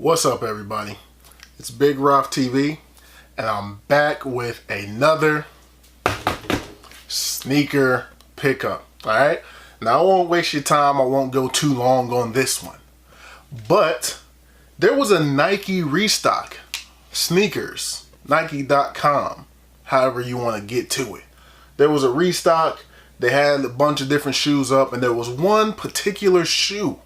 What's up, everybody? It's Big Rough TV, and I'm back with another sneaker pickup. Alright? Now, I won't waste your time. I won't go too long on this one. But there was a Nike restock. Sneakers. Nike.com. However you want to get to it. There was a restock. They had a bunch of different shoes up, and there was one particular shoe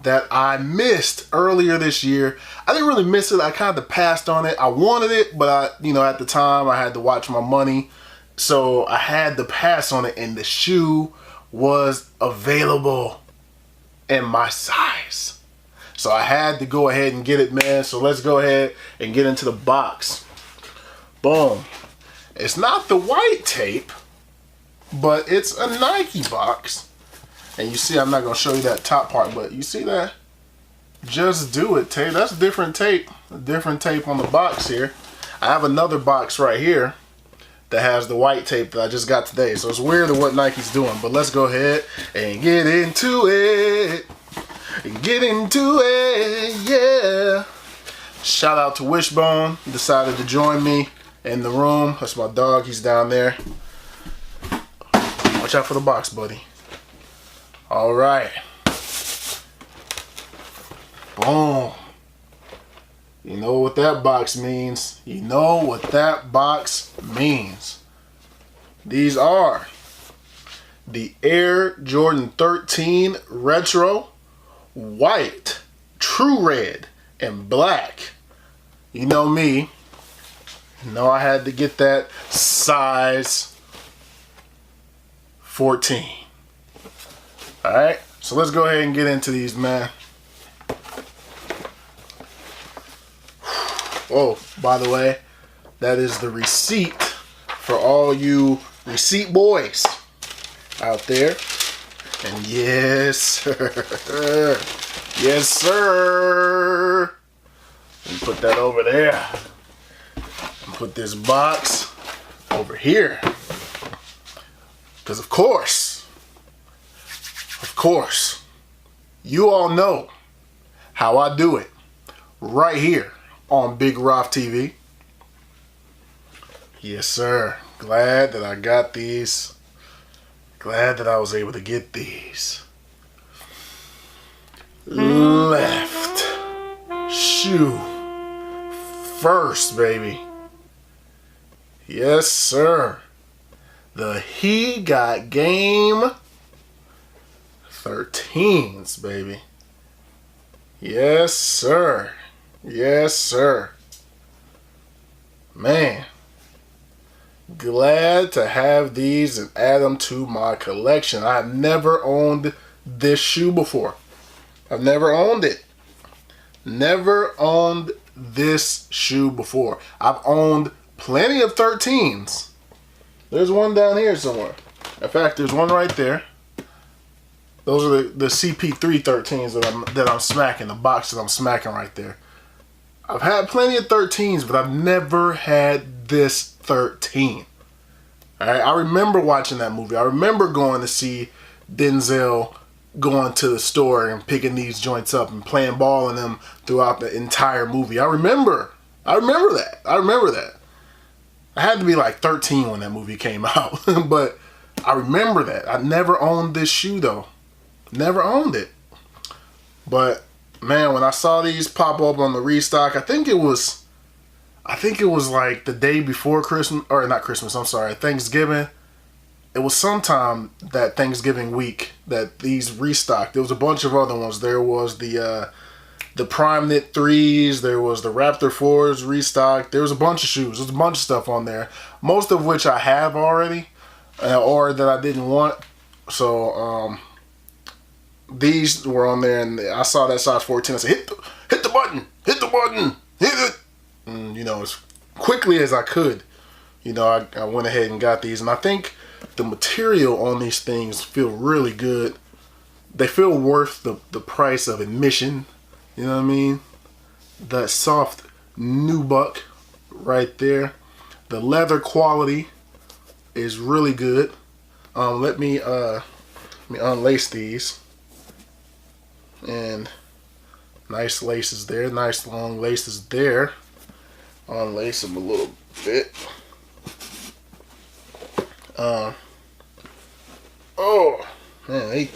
that I missed earlier this year. I didn't really miss it. I kind of passed on it. I wanted it, but at the time I had to watch my money. So I had to pass on it, and the shoe was available in my size. So I had to go ahead and get it, man. So let's go ahead and get into the box. Boom. It's not the white tape, but it's a Nike box. And you see, I'm not going to show you that top part, but you see that? Just Do It tape. That's different tape. A different tape on the box here. I have another box right here that has the white tape that I just got today. So it's weird what Nike's doing, but let's go ahead and get into it. Get into it, yeah. Shout out to Wishbone. Decided to join me in the room. That's my dog. He's down there. Watch out for the box, buddy. All right. Boom. You know what that box means. You know what that box means. These are the Air Jordan 13 Retro, white, true red, and black. You know me. You know I had to get that size 14. Alright, so let's go ahead and get into these, man. Oh, by the way, that is the receipt for all you receipt boys out there. And yes, sir. Yes, sir. Let me put that over there. And put this box over here. Because of course, you all know how I do it right here on Big Rough TV. Yes, sir. Glad that I got these. Glad that I was able to get these. Left shoe first, baby. Yes, sir. The He Got Game 13s, baby. Yes, sir. Yes, sir. Man. Glad to have these and add them to my collection. I've never owned this shoe before. I've never owned it. Never owned this shoe before. I've owned plenty of 13s. There's one down here somewhere. In fact, there's one right there. Those are the CP3 13s that I'm smacking, the box that I'm smacking right there. I've had plenty of 13s, but I've never had this 13. Alright, I remember watching that movie. I remember going to see Denzel going to the store and picking these joints up and playing ball in them throughout the entire movie. I remember that. I had to be like 13 when that movie came out, but I remember that. I never owned this shoe though. Never owned it. But man, when I saw these pop up on the restock, I think it was like the day before Christmas, or not Christmas, I'm sorry, Thanksgiving. It was sometime that Thanksgiving week that these restocked. There was a bunch of other ones. There was the Prime Knit 3s. There was the Raptor 4s restocked. There was a bunch of shoes. There's a bunch of stuff on there. Most of which I have already, or that I didn't want. So, these were on there, and I saw that size 14. I said, hit the button, hit it. And, as quickly as I could, I went ahead and got these. And I think the material on these things feel really good. They feel worth the price of admission. You know what I mean? That soft nubuck right there. The leather quality is really good. Let me unlace these. And Nice laces there, nice long laces there. Unlace them a little bit. Oh man,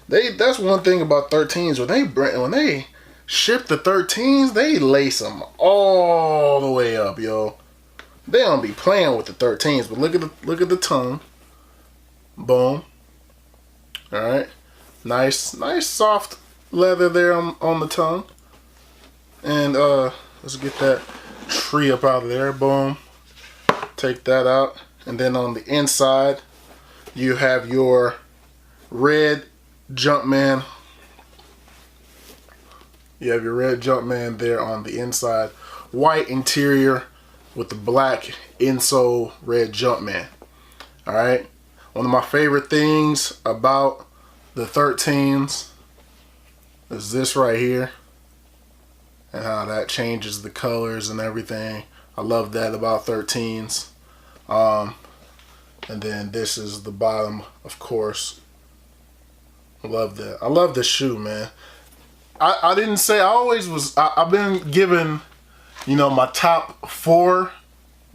they that's one thing about 13s. When they ship the 13s, they lace them all the way up, yo. They don't be playing with the 13s, but look at the tongue. Boom. All right, nice soft leather there on the tongue. And let's get that tree up out of there. Boom. Take that out, and then on the inside, you have your red Jumpman. You have your red Jumpman there on the inside. White interior with the black insole red Jumpman. Alright. One of my favorite things about the 13s is this right here. And how that changes the colors and everything. I love that about 13s. And then this is the bottom, of course. I love that. I love this shoe, man. I didn't say, I've been given, you know, my top 4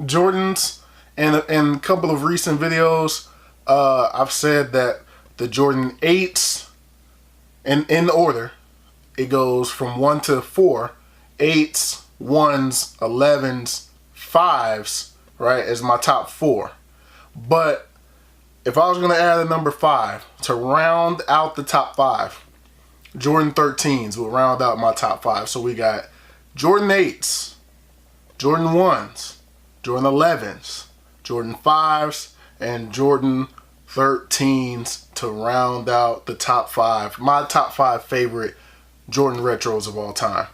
Jordans in a couple of recent videos. I've said that the Jordan 8s, in order, it goes from 1 to 4, 8s, 1s, 11s, 5s, right, as my top 4. But if I was going to add a number 5 to round out the top 5, Jordan 13s will round out my top 5. So we got Jordan 8s, Jordan 1s, Jordan 11s, Jordan 5s, and Jordan 13s to round out the top 5. My top 5 favorite Jordan retros of all time.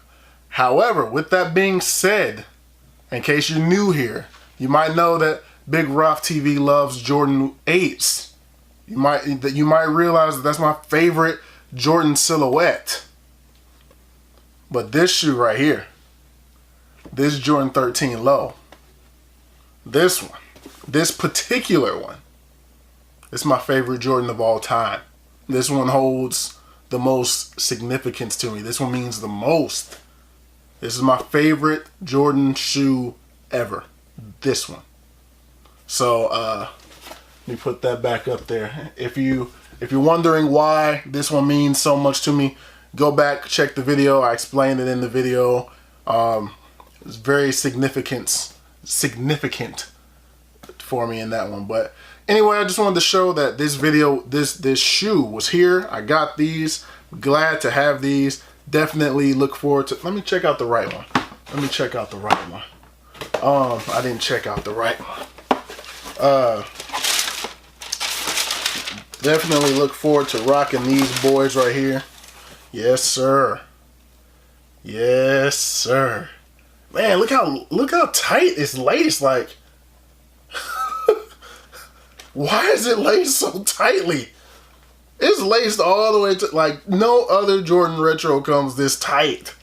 However, with that being said, in case you're new here, you might know that Big Ralph TV loves Jordan 8s. You might realize that that's my favorite Jordan silhouette. But this shoe right here, this Jordan 13 low, this one, this particular one, it's my favorite Jordan of all time. This one holds the most significance to me. This one means the most. This is my favorite Jordan shoe ever. This one. So let me put that back up there. If you're wondering why this one means so much to me, go back, check the video. I explained it in the video. It's very significant for me in that one. But anyway, I just wanted to show that this video, this shoe was here. I got these. Glad to have these. Definitely look forward to. Let me check out the right one. Let me check out the right one. I didn't check out the right one. Definitely look forward to rocking these boys right here. Yes, sir. Yes, sir. Man, look how tight it's laced. Like, why is it laced so tightly? It's laced all the way to, like, no other Jordan retro comes this tight.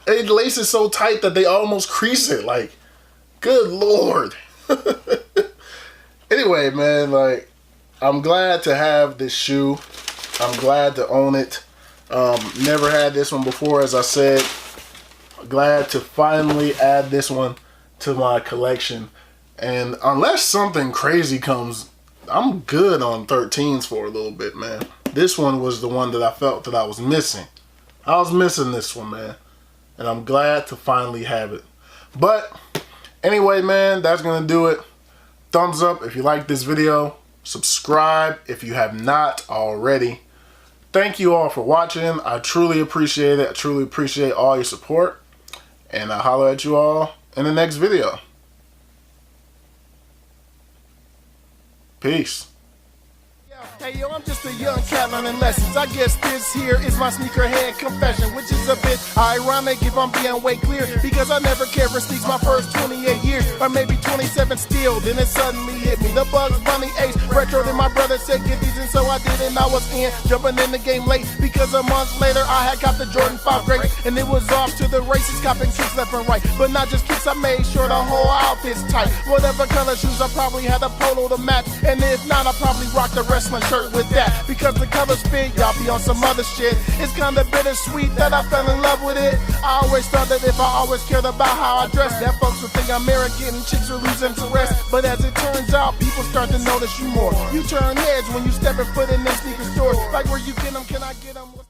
It laces so tight that they almost crease it. Like, good Lord. Anyway, man, like, I'm glad to have this shoe. I'm glad to own it. Never had this one before, as I said. Glad to finally add this one to my collection. And unless something crazy comes, I'm good on 13s for a little bit, man. This one was the one that I felt that I was missing. I was missing this one, man. And I'm glad to finally have it. But anyway, man, that's going to do it. Thumbs up if you like this video. Subscribe if you have not already. Thank you all for watching. I truly appreciate it. I truly appreciate all your support. And I'll holler at you all in the next video. Peace. Hey yo, I'm just a young cat learning lessons. I guess this here is my sneakerhead confession, which is a bit ironic if I'm being way clear, because I never cared for sneaks my first 28 years, or maybe 27 still. Then it suddenly hit me, the Bugs Bunny Ace retro. Then my brother said get these, and so I did, and I was in, jumping in the game late, because a month later I had got the Jordan 5 great, and it was off to the races, copping kicks left and right. But not just kicks, I made sure the whole outfit's tight. Whatever color shoes, I probably had a polo to match, and if not, I probably rocked the wrestling shirt with that. Because the colors fit, y'all be on some other shit. It's kinda bittersweet that I fell in love with it. I always thought that if I always cared about how I dress, that folks would think I'm arrogant and chicks would lose interest. But as it turns out, people start to notice you more. You turn heads when you step and foot in them sneaker stores. Like where you get them, can I get them?